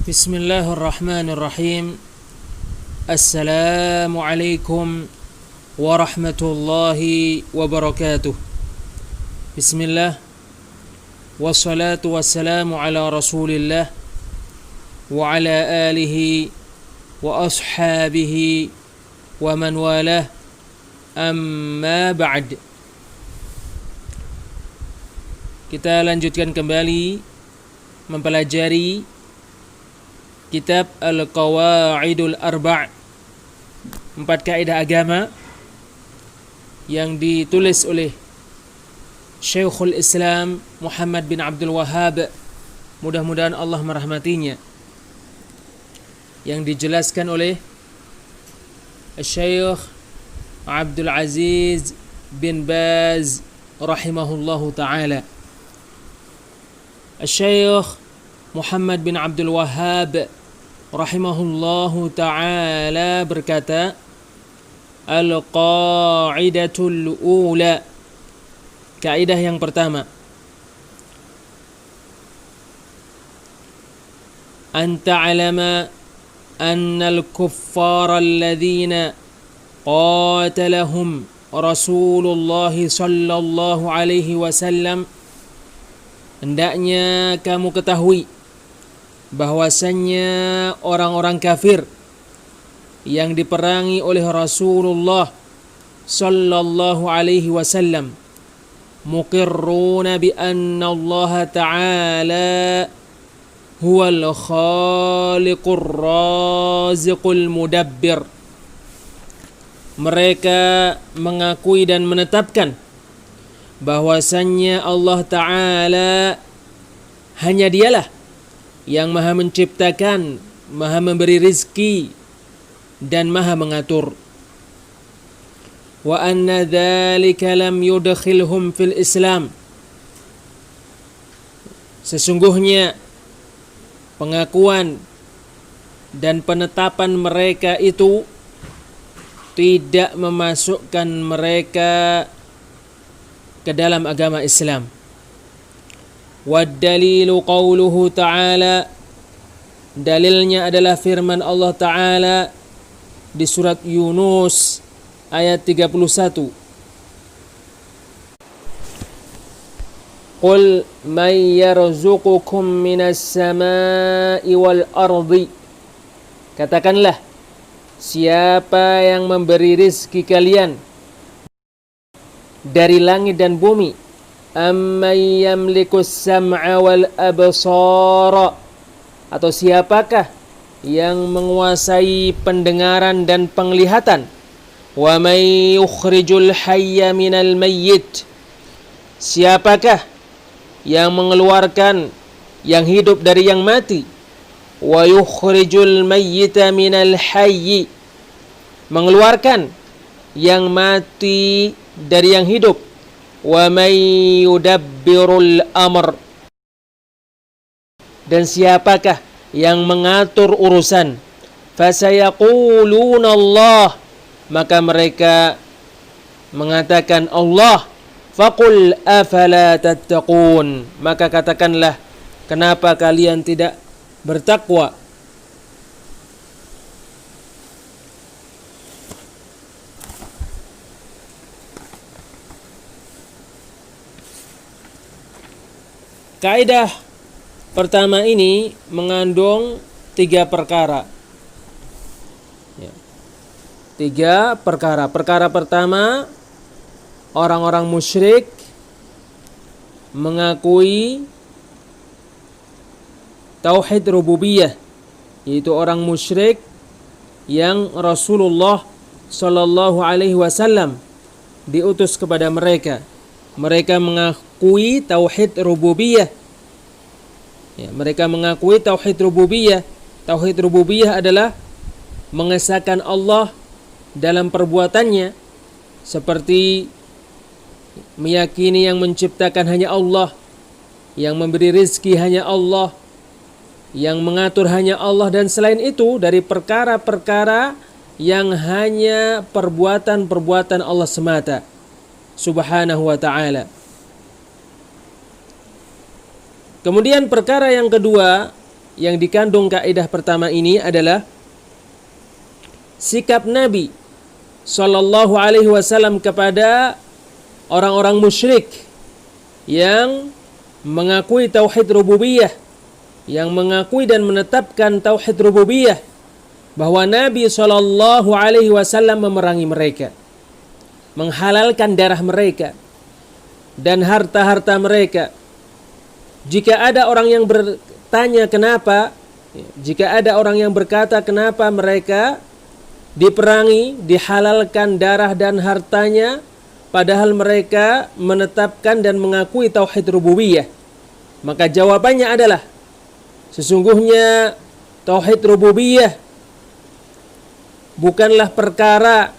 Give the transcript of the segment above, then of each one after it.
Bismillahirrahmanirrahim. Assalamualaikum warahmatullahi wabarakatuh. Bismillah. Wassalatu wassalamu ala rasulillah wa ala alihi wa ashabihi wa man walah. Amma ba'd. Kita lanjutkan kembali mempelajari kitab Al-Qawaidul Arba', 4 kaidah agama yang ditulis oleh Syekhul Islam Muhammad bin Abdul Wahhab, mudah-mudahan Allah merahmatinya, yang dijelaskan oleh Syekh Abdul Aziz bin Baz rahimahullahu ta'ala. Syekh Muhammad bin Abdul Wahhab rahimahullahu ta'ala berkata, Al-Qa'idatul Ula, kaidah yang pertama, an ta'lama anna al-kuffara alladhina qatalahum Rasulullah sallallahu alaihi wasallam, hendaknya kamu ketahui bahwasannya orang-orang kafir yang diperangi oleh Rasulullah sallallahu alaihi wasallam muqirruna bi anna Allah ta'ala huwal khaliqur raziqul mudabbir. Mereka mengakui dan menetapkan bahwasannya Allah Ta'ala hanya dialah yang maha menciptakan, maha memberi rizki, dan maha mengatur. Wa anna dzalika lam yudkhilhum fil Islam. Sesungguhnya pengakuan dan penetapan mereka itu tidak memasukkan mereka ke dalam agama Islam. Waddalilu qawluhu ta'ala, dalilnya adalah firman Allah Ta'ala di surat Yunus ayat 31. Qul man yarzuqukum minas samai wal ardi, katakanlah, siapa yang memberi rizki kalian dari langit dan bumi. Amman yamliku sam'a wal absara, atau siapakah yang menguasai pendengaran dan penglihatan. Wa may yukhrijul hayya minal mayyit, siapakah yang mengeluarkan yang hidup dari yang mati. Wa yukhrijul mayyita minal hayyi, mengeluarkan yang mati dari yang hidup. Wa may yudabbirul amr, dan siapakah yang mengatur urusan. Fasayaquluna Allah, maka mereka mengatakan Allah. Faqul afala tattaqun, maka katakanlah, kenapa kalian tidak bertakwa. Kaidah pertama ini mengandung 3 perkara. 3 perkara. Perkara pertama, orang-orang musyrik mengakui tauhid rububiyah, yaitu orang musyrik yang Rasulullah sallallahu alaihi wasallam diutus kepada mereka. Mereka mengakui tauhid rububiyah. Mereka mengakui tauhid rububiyah. Tauhid rububiyah adalah mengesahkan Allah dalam perbuatannya, seperti meyakini yang menciptakan hanya Allah, yang memberi rizki hanya Allah, yang mengatur hanya Allah, dan selain itu dari perkara-perkara yang hanya perbuatan-perbuatan Allah semata subhanahu wa ta'ala. Kemudian perkara yang kedua yang dikandung kaidah pertama ini adalah sikap Nabi sallallahu alaihi wasallam kepada orang-orang musyrik yang mengakui tauhid rububiyah, yang mengakui dan menetapkan tauhid rububiyah, bahwa Nabi sallallahu alaihi wasallam memerangi mereka, menghalalkan darah mereka dan harta-harta mereka. Jika ada orang yang bertanya kenapa, jika ada orang yang berkata kenapa mereka diperangi, dihalalkan darah dan hartanya, padahal mereka menetapkan dan mengakui tauhid rububiyah, maka jawabannya adalah sesungguhnya tauhid rububiyah bukanlah perkara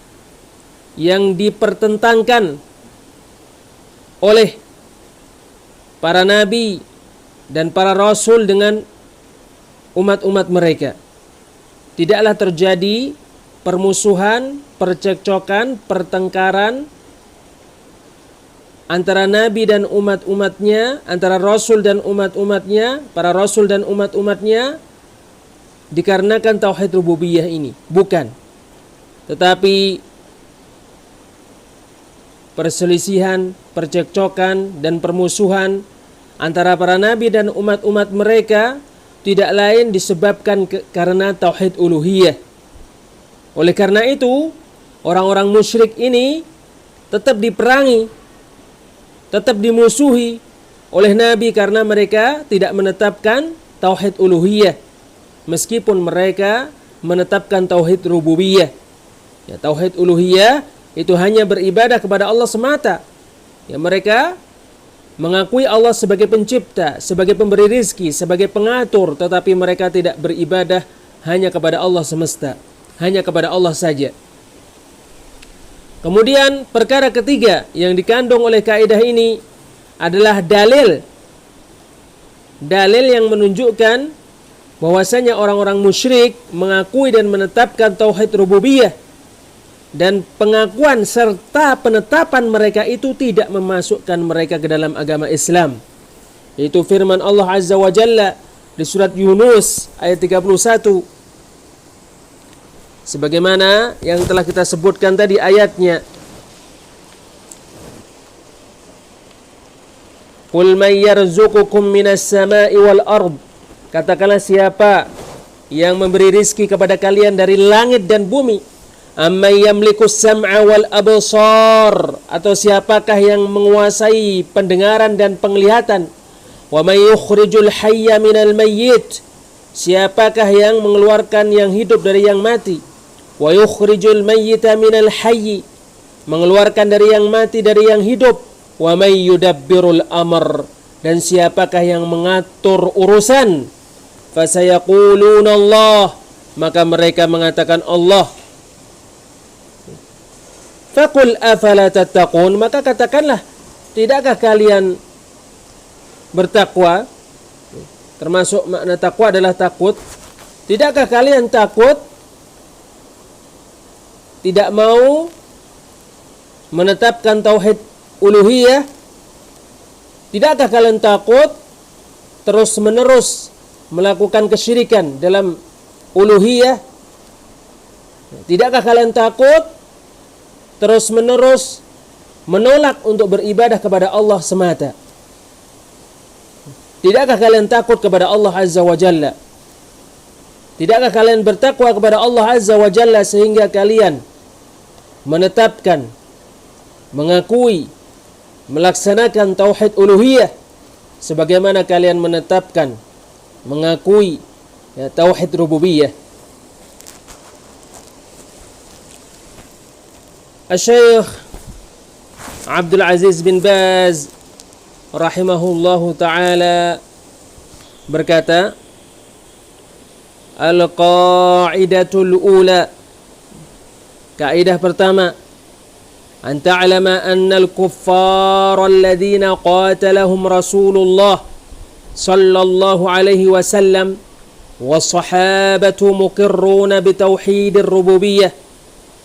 yang dipertentangkan oleh para nabi dan para rasul dengan umat-umat mereka. Tidaklah terjadi permusuhan, percekcokan, pertengkaran antara nabi dan umat-umatnya, antara rasul dan umat-umatnya, para rasul dan umat-umatnya dikarenakan tauhid rububiyah ini. Bukan. Tetapi perselisihan, percekcokan dan permusuhan antara para nabi dan umat-umat mereka tidak lain disebabkan karena tauhid uluhiyah. Oleh karena itu, orang-orang musyrik ini tetap diperangi, tetap dimusuhi oleh Nabi karena mereka tidak menetapkan tauhid uluhiyah, meskipun mereka menetapkan tauhid rububiyah. Ya, tauhid uluhiyah itu hanya beribadah kepada Allah semata. Ya, mereka mengakui Allah sebagai pencipta, sebagai pemberi rizki, sebagai pengatur, tetapi mereka tidak beribadah hanya kepada Allah semesta, hanya kepada Allah saja. Kemudian perkara ketiga yang dikandung oleh kaidah ini adalah dalil yang menunjukkan bahwasanya orang-orang musyrik mengakui dan menetapkan tauhid rububiyah, dan pengakuan serta penetapan mereka itu tidak memasukkan mereka ke dalam agama Islam. Yaitu firman Allah Azza wa Jalla di surat Yunus ayat 31. Sebagaimana yang telah kita sebutkan tadi ayatnya. Qul may yarzuqukum minas sama'i wal ard. Katakanlah siapa yang memberi rizki kepada kalian dari langit dan bumi. Amman yamlikus sam'a wal absar. Atau siapakah yang menguasai pendengaran dan penglihatan. Wa may yukhrijul hayya minal mayyit. Siapakah yang mengeluarkan yang hidup dari yang mati. Wa yukhrijul mayyita minal hayyi, mengeluarkan dari yang mati dari yang hidup. Wa may yudabbirul amr, dan siapakah yang mengatur urusan. Fasayaquluna Allah, maka mereka mengatakan Allah. Faqul afala tattaqun, maka katakanlah, tidakkah kalian bertakwa? Termasuk makna takwa adalah takut. Tidakkah kalian takut? Tidak mau menetapkan tauhid uluhiyah? Tidakkah kalian takut terus-menerus melakukan kesyirikan dalam uluhiyah? Tidakkah kalian takut terus-menerus menolak untuk beribadah kepada Allah semata? Tidakkah kalian takut kepada Allah Azza wa Jalla? Tidakkah kalian bertakwa kepada Allah Azza wa Jalla sehingga kalian menetapkan, mengakui, melaksanakan tauhid uluhiyah sebagaimana kalian menetapkan, mengakui tauhid rububiyah? Asy-Syaikh Abdul Aziz bin Baz rahimahullahu taala berkata, al-qa'idatul ula, kaidah pertama, an ta'lama anna al-kuffar alladhina qatalahum Rasulullah sallallahu alaihi wasallam was-sahabatu muqirruna bitauhidir rububiyah.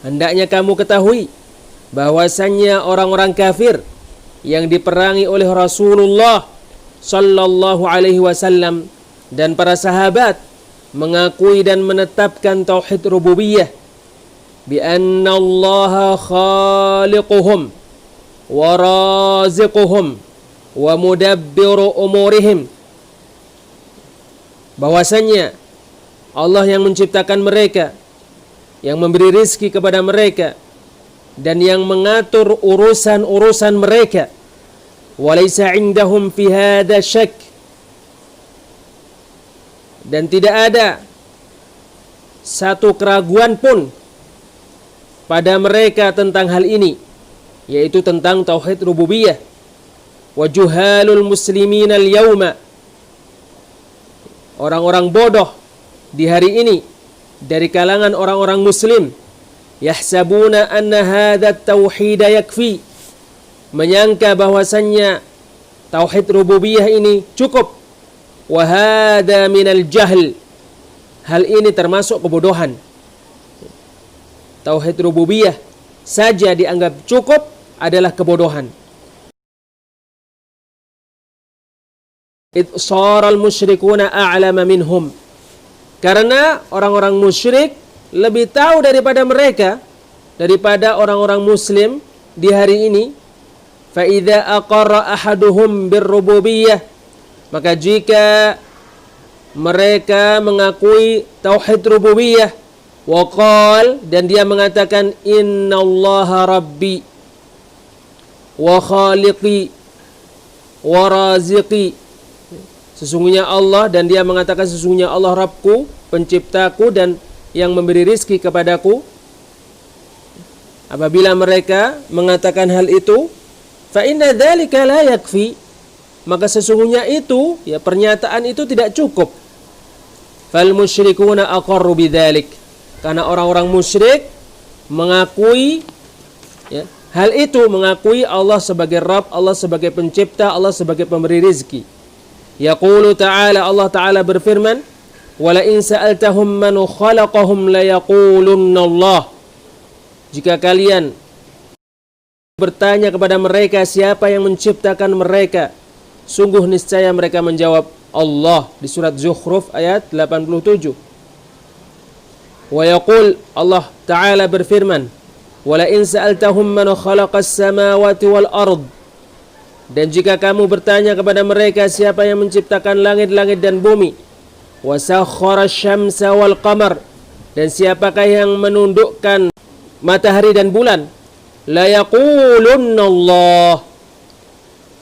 Hendaknya kamu ketahui bahwasannya orang-orang kafir yang diperangi oleh Rasulullah sallallahu alaihi wasallam dan para sahabat mengakui dan menetapkan tauhid rububiyah, bi anna Allah khaliquhum wa raziquhum wa mudabbiru umurihim, bahwasanya Allah yang menciptakan mereka, yang memberi rizki kepada mereka, dan yang mengatur urusan-urusan mereka. Walaysa indahum fi hadha syak, dan tidak ada satu keraguan pun pada mereka tentang hal ini, yaitu tentang tauhid rububiyah. Wa juhalul muslimin al-yawma, orang-orang bodoh di hari ini dari kalangan orang-orang muslim, yahsabuna anna hadha tauhid yakfi, menyangka bahwasannya tauhid rububiyah ini cukup. Wa hadha minal jahl, hal ini termasuk kebodohan. Tauhid rububiyah saja dianggap cukup adalah kebodohan. Id sharal musyrikuna a'lama minhum, karena orang-orang musyrik lebih tahu daripada mereka, daripada orang-orang muslim di hari ini. Fa idza aqarra ahaduhum birrububiyyah, maka jika mereka mengakui tauhid rububiyah, wa qal, dan dia mengatakan innallaha rabbi wa khaliqi wa raziqi, sesungguhnya Allah, dan dia mengatakan sesungguhnya Allah Rabbku, penciptaku, dan yang memberi rizki kepadaku. Apabila mereka mengatakan hal itu, fa inna dzalika la yakfi, maka sesungguhnya itu, ya, pernyataan itu tidak cukup. Fal musyrikuna aqarru bidzalik, karena orang-orang musyrik mengakui, ya, hal itu, mengakui Allah sebagai Rabb, Allah sebagai pencipta, Allah sebagai pemberi rizki. Yaqulu ta'ala, Allah ta'ala berfirman, wala in sa'altahum man khalaqahum la yaqulunna Allah, jika kalian bertanya kepada mereka siapa yang menciptakan mereka, sungguh niscaya mereka menjawab Allah, di surat Zukhruf ayat 87. Wa yaqul, Allah ta'ala berfirman, wala in sa'altahum man khalaqas samawati wal ard, dan jika kamu bertanya kepada mereka siapa yang menciptakan langit-langit dan bumi, wa sakhkhara syamsa wal qamar, dan siapakah yang menundukkan matahari dan bulan, la yaqulunna Allah,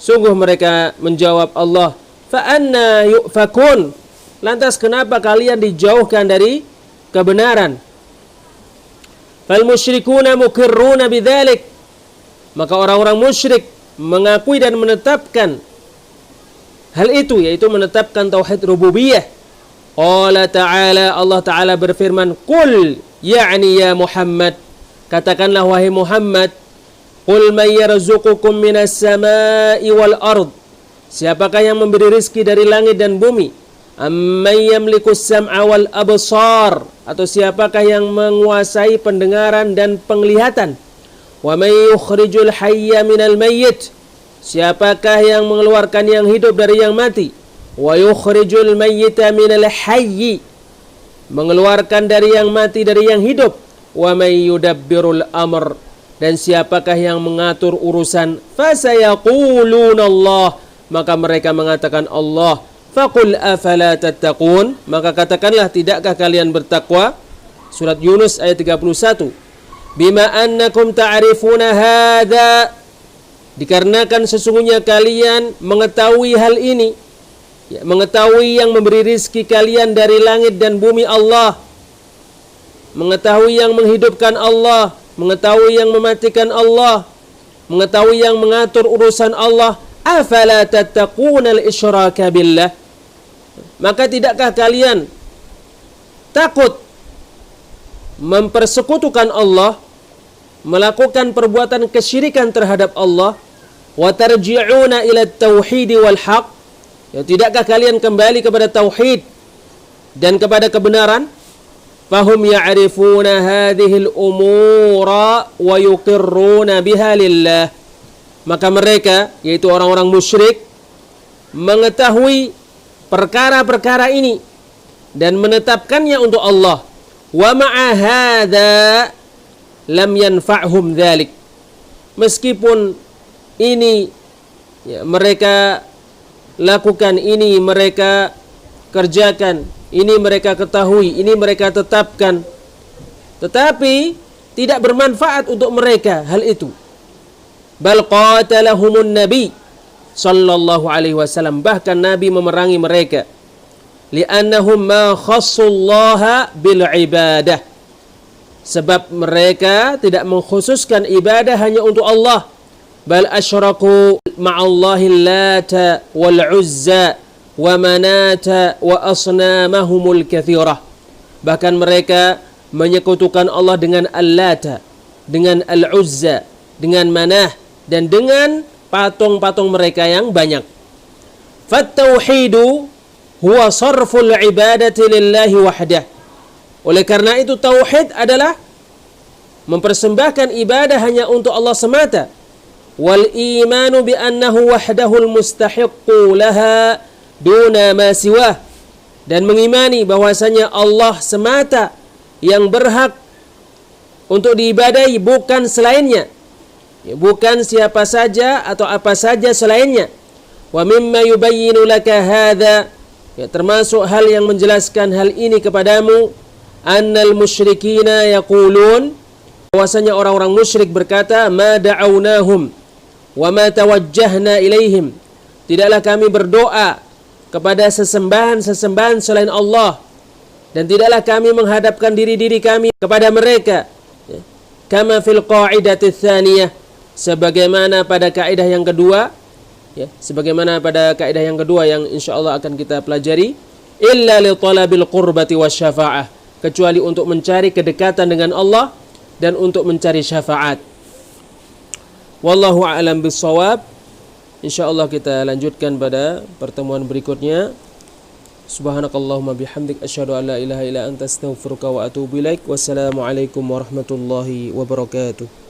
sungguh mereka menjawab Allah. Fa anna yufakun, lantas kenapa kalian dijauhkan dari kebenaran? Fal musyrikuna muqirruna bidzalik, maka orang-orang musyrik mengakui dan menetapkan hal itu, yaitu menetapkan tauhid rububiyah. Qala ta'ala, Allah ta'ala berfirman, qul, ya'ni ya Muhammad, katakanlah wahai Muhammad, qul man yarzuqukum minas samai wal ard, siapakah yang memberi rizki dari langit dan bumi? Amman yamlikus sam'a wal absar, atau siapakah yang menguasai pendengaran dan penglihatan? Wa may yukhrijul hayya minal mayyit, siapakah yang mengeluarkan yang hidup dari yang mati? Wa yukhrijul mayyita minal hayyi, mengeluarkan dari yang mati dari yang hidup. Wa may yudabbirul amr, dan siapakah yang mengatur urusan? Fasayaquluna Allah, maka mereka mengatakan Allah. Faqul afala tattaqun, maka katakanlah tidakkah kalian bertakwa? Surat Yunus ayat 31. Bima annakum ta'rifuna hadza, dikarenakan sesungguhnya kalian mengetahui hal ini, ya, mengetahui yang memberi rizki kalian dari langit dan bumi Allah, mengetahui yang menghidupkan Allah, mengetahui yang mematikan Allah, mengetahui yang mengatur urusan Allah. Afala tattaquna al-isyraka billah, maka tidakkah kalian takut mempersekutukan Allah, melakukan perbuatan kesyirikan terhadap Allah? Wa tarji'una ila at-tauhid wal haqq, ya, tidakkah kalian kembali kepada tauhid dan kepada kebenaran? Fahum ya'rifuna hadhil umura wa yuqirruna biha lillah, maka mereka, yaitu orang-orang musyrik, mengetahui perkara-perkara ini dan menetapkannya untuk Allah. Wa ma'a hadza lam yanfa'hum dzalik. Meskipun ini mereka lakukan, ini mereka kerjakan, ini mereka ketahui, ini mereka tetapkan, tetapi tidak bermanfaat untuk mereka hal itu. Bal qatalahumun nabi sallallahu alaihi wasallam, bahkan Nabi memerangi mereka. Li'annahum ma khassullaha bil ibadah, sebab mereka tidak mengkhususkan ibadah hanya untuk Allah. Bal asyraku ma'allahi lata wal uzza wa manata wa asnamahumul kathirah. Bahkan mereka menyekutukan Allah dengan Al-Lata, dengan Al-Uzza, dengan Manah, dan dengan patung-patung mereka yang banyak. Fattauhidu huwa sarful ibadati lillahi wahdah. Oleh karena itu tauhid adalah mempersembahkan ibadah hanya untuk Allah semata. Wal imanu bi annahu wahdahul mustahiqqu laha duna ma siwah, dan mengimani bahwasanya Allah semata yang berhak untuk diibadahi, bukan selainnya, bukan siapa saja atau apa saja selainnya. Wa mimma yubayyinu laka hadza, termasuk hal yang menjelaskan hal ini kepadamu, annal musyrikina yaqulun, bahwasanya orang-orang musyrik berkata, ma da'awnahum wa ma tawajjahna ilaihim, tidaklah kami berdoa kepada sesembahan-sesembahan selain Allah, dan tidaklah kami menghadapkan diri-diri kami kepada mereka. Kama fil qa'idati tsaniyah, sebagaimana pada kaidah yang kedua, sebagaimana pada kaidah yang kedua yang insyaallah akan kita pelajari, illa li talabil qurbati wasyafa'ah, kecuali untuk mencari kedekatan dengan Allah dan untuk mencari syafaat. Wallahu a'lam bissawab. Insyaallah kita lanjutkan pada pertemuan berikutnya. Subhanakallahumma bihamdik asyhadu an la ilaha illa anta astaghfiruka wa atubu ilaik. Wassalamualaikum warahmatullahi wabarakatuh.